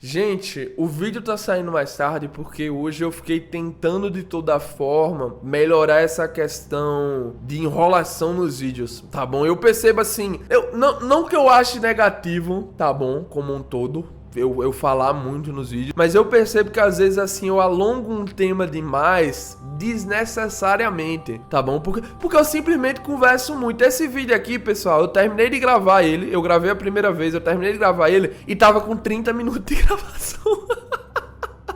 Gente, o vídeo tá saindo mais tarde porque hoje eu fiquei tentando de toda forma melhorar essa questão de enrolação nos vídeos, tá bom? Eu percebo assim, não que eu ache negativo, tá bom, como um todo, eu falar muito nos vídeos, mas eu percebo que às vezes assim eu alongo um tema demais desnecessariamente, tá bom? Porque eu simplesmente converso muito. Esse vídeo aqui, pessoal, eu terminei de gravar ele, eu gravei a primeira vez, eu terminei de gravar ele e tava com 30 minutos de gravação.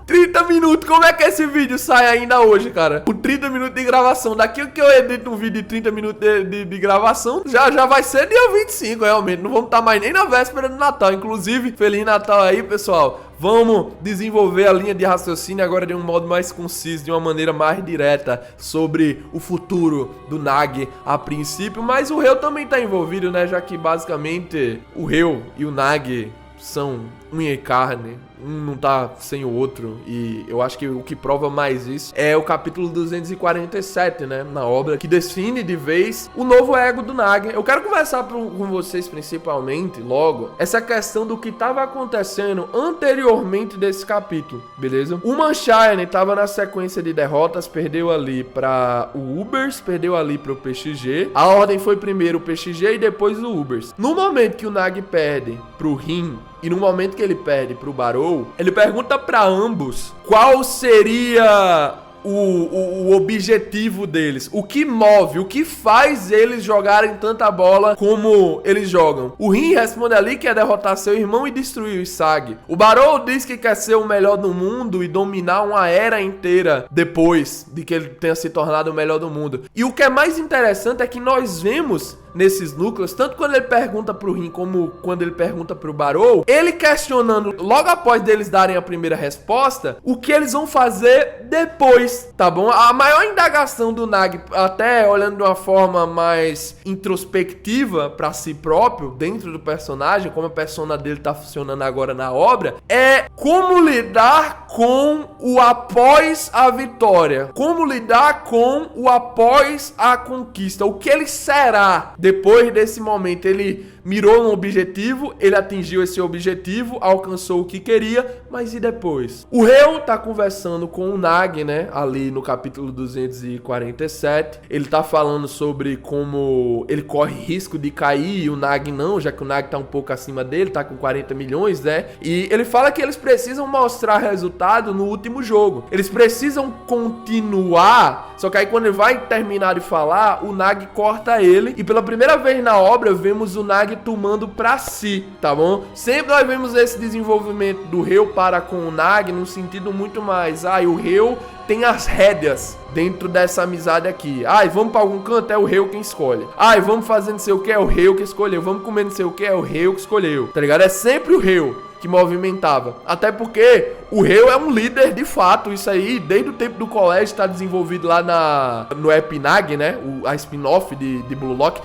30 minutos, como é que esse vídeo sai ainda hoje, cara? Com 30 minutos de gravação. Daqui que eu edito um vídeo de 30 minutos de gravação, já vai ser dia 25, realmente. Não vamos estar mais nem na véspera do Natal. Inclusive, Feliz Natal aí, pessoal. Vamos desenvolver a linha de raciocínio agora de um modo mais conciso, de uma maneira mais direta sobre o futuro do Nag a princípio. Mas o Reu também tá envolvido, né? Já que basicamente o Reu e o Nag são unha e carne, um não tá sem o outro, e eu acho que o que prova mais isso é o capítulo 247, né, na obra, que define de vez o novo ego do Nag. Eu quero conversar com vocês principalmente, logo, essa questão do que tava acontecendo anteriormente desse capítulo, beleza? O Manchine tava na sequência de derrotas, perdeu ali pra o Ubers, perdeu ali pro PXG, a ordem foi primeiro o PXG e depois o Ubers. No momento que o Nag perde pro Rin, e no momento que ele perde pro Barou, ele pergunta pra ambos qual seria o objetivo deles, o que move, o que faz eles jogarem tanta bola como eles jogam. O Rin responde ali que é derrotar seu irmão e destruir o Sag. O Barou diz que quer ser o melhor do mundo e dominar uma era inteira depois de que ele tenha se tornado o melhor do mundo. E o que é mais interessante é que nós vemos nesses núcleos, tanto quando ele pergunta pro Rin como quando ele pergunta pro Barou, ele questionando logo após deles darem a primeira resposta, o que eles vão fazer depois, tá bom? A maior indagação do Nag, até olhando de uma forma mais introspectiva pra si próprio, dentro do personagem, como a persona dele tá funcionando agora na obra, é como lidar com o após a vitória, como lidar com o após a conquista, o que ele será depois desse momento. Ele mirou um objetivo, ele atingiu esse objetivo, alcançou o que queria, mas e depois? O Reu tá conversando com o Nag, né, ali no capítulo 247, ele tá falando sobre como ele corre risco de cair e o Nag não, já que o Nag tá um pouco acima dele, tá com 40 milhões, né, e ele fala que eles precisam mostrar resultado no último jogo, eles precisam continuar, só que aí quando ele vai terminar de falar, o Nag corta ele, e pela primeira vez na obra, vemos o Nag tomando pra si, tá bom? Sempre nós vemos esse desenvolvimento do Reu para com o Nag num sentido muito mais, o Reu tem as rédeas dentro dessa amizade aqui. Vamos pra algum canto, é o Reu quem escolhe. Vamos fazer não sei o que, é o Reu que escolheu. Vamos comer não sei o que, é o Reu que escolheu. Tá ligado? É sempre o Reu que movimentava. Até porque o Reu é um líder de fato. Isso aí, desde o tempo do colégio, tá desenvolvido lá no Epinag, né? A spin-off de Blue Lock.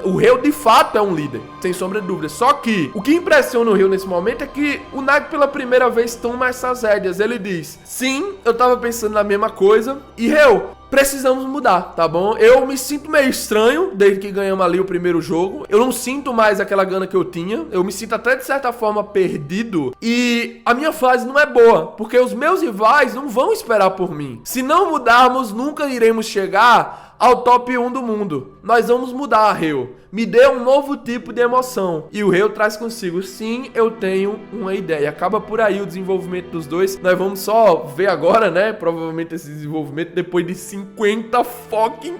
O Reu de fato é um líder, sem sombra de dúvida. Só que o que impressiona o Reu nesse momento é que o Nag pela primeira vez toma essas rédeas. Ele diz: sim, eu tava pensando na mesma coisa. E Reu, precisamos mudar, tá bom? Eu me sinto meio estranho desde que ganhamos ali o primeiro jogo. Eu não sinto mais aquela gana que eu tinha. Eu me sinto até de certa forma perdido. E a minha fase não é boa, porque os meus rivais não vão esperar por mim. Se não mudarmos, nunca iremos chegar ao top 1 do mundo. Nós vamos mudar, Reu. Me dê um novo tipo de emoção. E o Reu traz consigo: sim, eu tenho uma ideia. Acaba por aí o desenvolvimento dos dois. Nós vamos só ver agora, né? Provavelmente esse desenvolvimento depois de 50 fucking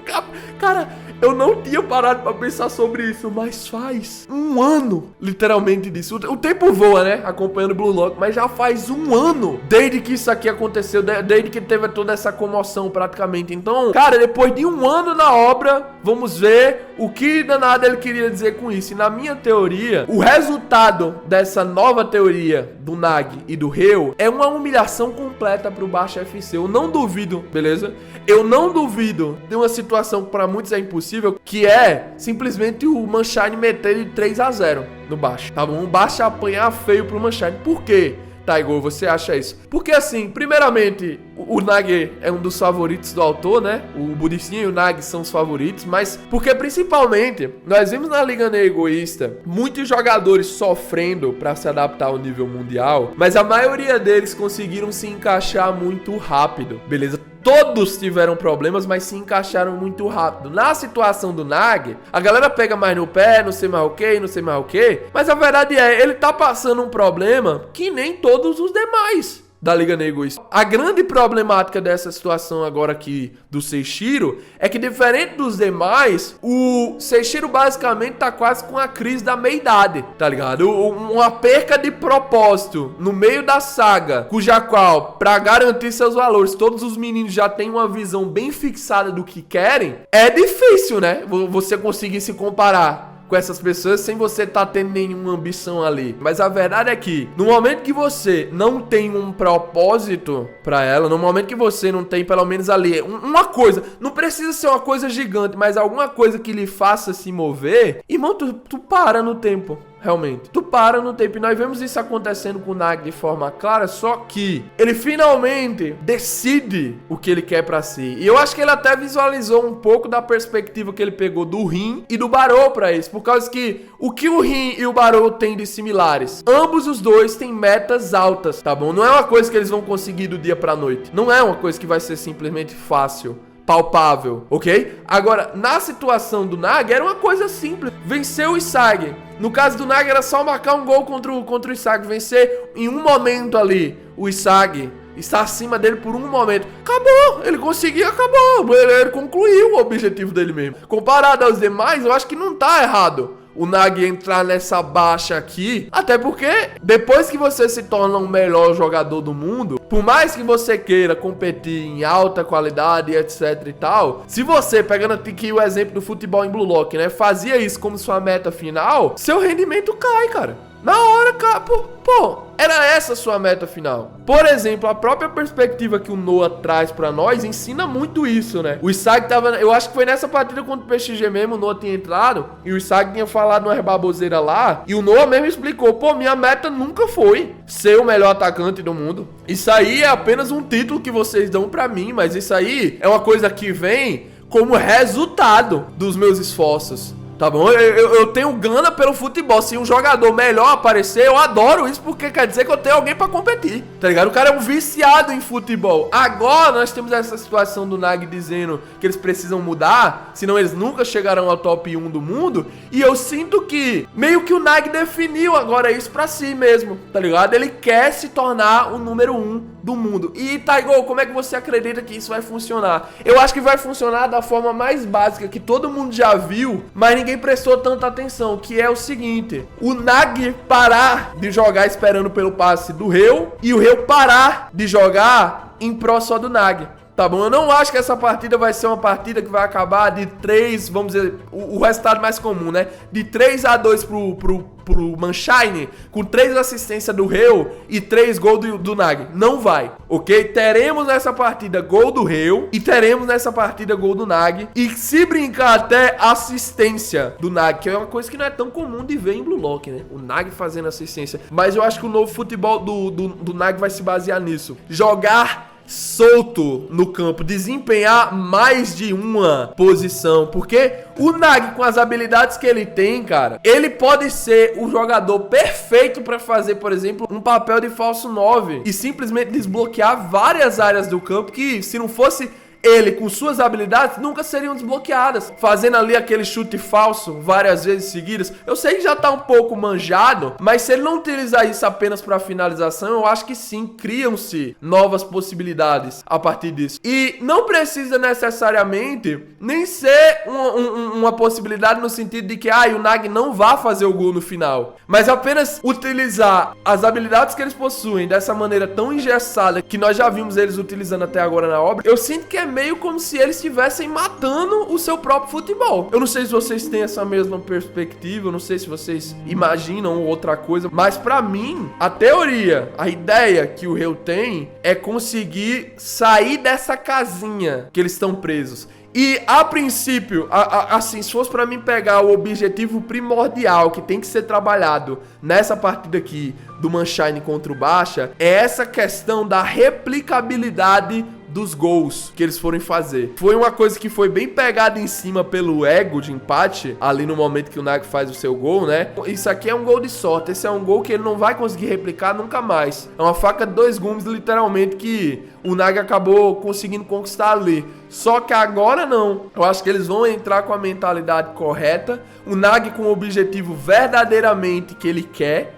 Cara, eu não tinha parado pra pensar sobre isso, mas faz um ano, literalmente, disso. O tempo voa, né? Acompanhando Blue Lock, mas já faz um ano desde que isso aqui aconteceu, desde que teve toda essa comoção praticamente. Então, cara, depois de um ano na obra, vamos ver o que danado ele queria dizer com isso. E na minha teoria, o resultado dessa nova teoria do Nag e do Reu é uma humilhação completa pro Baixo FC. Eu não duvido, beleza? Eu não duvido de uma situação que pra muitos é impossível, que é simplesmente o Manchine meter de 3-0 no Baixo, tá bom? O Baixo apanhar feio pro Manchine. Por quê, Taigo, você acha isso? Porque assim, primeiramente, o Nag é um dos favoritos do autor, né? O Buricinha e o Nag são os favoritos, mas porque principalmente nós vimos na Liga Negra Egoísta muitos jogadores sofrendo pra se adaptar ao nível mundial, mas a maioria deles conseguiram se encaixar muito rápido, beleza? Todos tiveram problemas, mas se encaixaram muito rápido. Na situação do Nag, a galera pega mais no pé, não sei mais o que, não sei mais o que, mas a verdade é, ele tá passando um problema que nem todos os demais da Liga Negra Egoísta. A grande problemática dessa situação agora aqui do Seiichiro é que, diferente dos demais, o Seiichiro basicamente tá quase com a crise da meia-idade, tá ligado? Uma perca de propósito no meio da saga, cuja qual, pra garantir seus valores, todos os meninos já têm uma visão bem fixada do que querem, é difícil, né? Você conseguir se comparar com essas pessoas sem você estar tendo nenhuma ambição ali. Mas a verdade é que no momento que você não tem um propósito pra ela, no momento que você não tem pelo menos ali uma coisa, não precisa ser uma coisa gigante, mas alguma coisa que lhe faça se mover, irmão, tu para no tempo. Realmente, tu para no tempo. E nós vemos isso acontecendo com o Nag de forma clara, só que ele finalmente decide o que ele quer pra si. E eu acho que ele até visualizou um pouco da perspectiva que ele pegou do Rin e do Barou pra isso, por causa que o que o Rin e o Barou têm de similares? Ambos os dois têm metas altas, tá bom? Não é uma coisa que eles vão conseguir do dia pra noite. Não é uma coisa que vai ser simplesmente fácil, palpável, ok? Agora, na situação do Nag, era uma coisa simples. Vencer o Isagi. No caso do Nag, era só marcar um gol contra o Isagi. Vencer em um momento ali o Isagi. Está acima dele por um momento. Acabou. Ele conseguiu, acabou. Ele concluiu o objetivo dele mesmo. Comparado aos demais, eu acho que não tá errado o Nag entrar nessa baixa aqui, até porque depois que você se torna o melhor jogador do mundo, por mais que você queira competir em alta qualidade, etc e tal, se você, pegando aqui o exemplo do futebol em Blue Lock, né, fazia isso como sua meta final, seu rendimento cai, cara. Na hora, cara, pô, era essa a sua meta final. Por exemplo, a própria perspectiva que o Noah traz pra nós ensina muito isso, né? O Isagi tava, eu acho que foi nessa partida contra o PXG mesmo, o Noah tinha entrado e o Isagi tinha falado uma baboseira lá, e o Noah mesmo explicou, pô, minha meta nunca foi ser o melhor atacante do mundo. Isso aí é apenas um título que vocês dão pra mim, mas isso aí é uma coisa que vem como resultado dos meus esforços. Tá bom? Eu tenho gana pelo futebol. Se um jogador melhor aparecer, eu adoro isso, porque quer dizer que eu tenho alguém pra competir, tá ligado? O cara é um viciado em futebol. Agora nós temos essa situação do Nag dizendo que eles precisam mudar, senão eles nunca chegarão ao top 1 do mundo. E eu sinto que meio que o Nag definiu agora isso pra si mesmo, tá ligado? Ele quer se tornar o número 1 do mundo. E Taigo, como é que você acredita que isso vai funcionar? Eu acho que vai funcionar da forma mais básica que todo mundo já viu, mas ninguém prestou tanta atenção, que é o seguinte: o Nag parar de jogar esperando pelo passe do Reu e o Reu parar de jogar em pró só do Nag. Tá bom? Eu não acho que essa partida vai ser uma partida que vai acabar de 3, vamos dizer, o resultado mais comum, né? De 3-2 pro Manshine, com 3 assistências do Reu e 3 gols do Nag. Não vai, ok? Teremos nessa partida gol do Reu e teremos nessa partida gol do Nag. E se brincar até assistência do Nag, que é uma coisa que não é tão comum de ver em Blue Lock, né? O Nag fazendo assistência. Mas eu acho que o novo futebol do Nag vai se basear nisso. Jogar solto no campo, desempenhar mais de uma posição, porque o Nag, com as habilidades que ele tem, cara, ele pode ser o jogador perfeito pra fazer, por exemplo, um papel de falso 9 e simplesmente desbloquear várias áreas do campo que, se não fosse ele com suas habilidades, nunca seriam desbloqueadas, fazendo ali aquele chute falso várias vezes seguidas. Eu sei que já tá um pouco manjado, mas se ele não utilizar isso apenas para finalização, eu acho que sim, criam-se novas possibilidades a partir disso. E não precisa necessariamente nem ser uma possibilidade no sentido de que o Nag não vá fazer o gol no final, mas apenas utilizar as habilidades que eles possuem dessa maneira tão engessada que nós já vimos eles utilizando até agora na obra. Eu sinto que é meio como se eles estivessem matando o seu próprio futebol. Eu não sei se vocês têm essa mesma perspectiva, eu não sei se vocês imaginam outra coisa, mas pra mim, a teoria, a ideia que o Reu tem é conseguir sair dessa casinha que eles estão presos. E, a princípio, assim, se fosse pra mim pegar o objetivo primordial que tem que ser trabalhado nessa partida aqui do Manshine contra o Baixa, é essa questão da replicabilidade dos gols que eles forem fazer. Foi uma coisa que foi bem pegada em cima pelo ego de empate, ali no momento que o Nag faz o seu gol, né? Isso aqui é um gol de sorte, esse é um gol que ele não vai conseguir replicar nunca mais. É uma faca de dois gumes, literalmente, que o Nag acabou conseguindo conquistar ali. Só que agora não. Eu acho que eles vão entrar com a mentalidade correta, o Nag com o objetivo verdadeiramente que ele quer,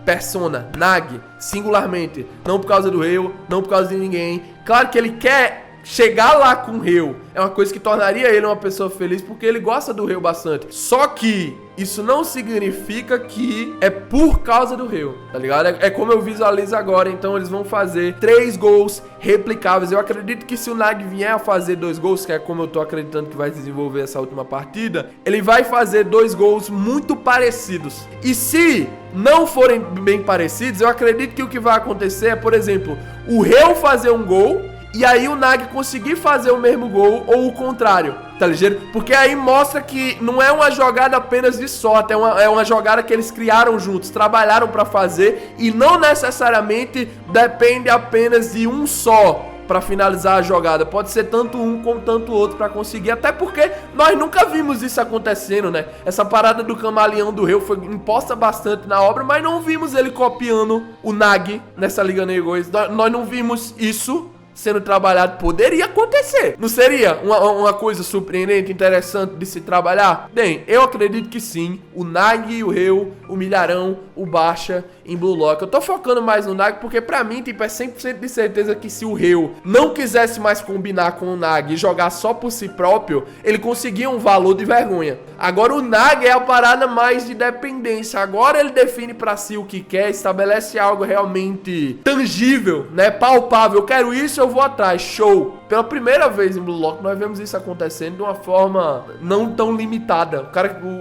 persona, Nag, singularmente, não por causa do Ryu, não por causa de ninguém. Claro que ele quer chegar lá com o Ryu, é uma coisa que tornaria ele uma pessoa feliz, porque ele gosta do Ryu bastante. Só que isso não significa que é por causa do Ryu, tá ligado? É como eu visualizo agora. Então eles vão fazer 3 gols replicáveis. Eu acredito que se o Nag vier a fazer 2 gols, que é como eu tô acreditando que vai desenvolver essa última partida, ele vai fazer 2 gols muito parecidos. E se não forem bem parecidos, eu acredito que o que vai acontecer é, por exemplo, o Ryu fazer um gol e aí o Nag conseguir fazer o mesmo gol, ou o contrário, tá ligeiro? Porque aí mostra que não é uma jogada apenas de sorte, é uma jogada que eles criaram juntos, trabalharam pra fazer, e não necessariamente depende apenas de um só pra finalizar a jogada. Pode ser tanto um como tanto outro pra conseguir, até porque nós nunca vimos isso acontecendo, né? Essa parada do camaleão do Ryu foi imposta bastante na obra, mas não vimos ele copiando o Nag nessa Liga Negões. Nós não vimos isso sendo trabalhado. Poderia acontecer, não seria uma coisa surpreendente, interessante de se trabalhar? Bem, eu acredito que sim. O Nag e o Ryu humilharão o Baixa em Blue Lock. Eu tô focando mais no Nag porque pra mim, tipo, é 100% de certeza que se o Ryu não quisesse mais combinar com o Nag e jogar só por si próprio, ele conseguia um valor de vergonha. Agora o Nag é a parada mais de dependência. Agora ele define pra si o que quer, estabelece algo realmente tangível, né, palpável. Eu quero isso, eu vou atrás, show. Pela primeira vez em Blue Lock nós vemos isso acontecendo de uma forma não tão limitada.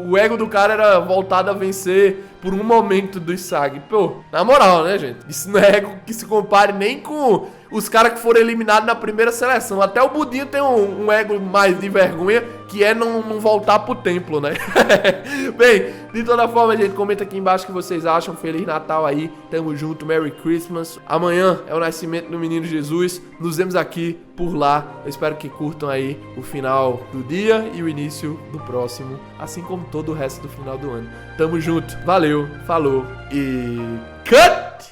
O ego do cara era voltado a vencer por um momento do SAG. Pô, na moral, né, gente? Isso não é ego que se compare nem com os caras que foram eliminados na primeira seleção. Até o Budinho tem um ego mais de vergonha, que é não voltar pro templo, né? Bem, de toda forma, gente, comenta aqui embaixo o que vocês acham. Feliz Natal aí, tamo junto, Merry Christmas. Amanhã é o nascimento do menino Jesus. Nos vemos aqui por lá. Eu espero que curtam aí o final do dia e o início do próximo, assim como todo o resto do final do ano. Tamo junto, valeu, falou e cut!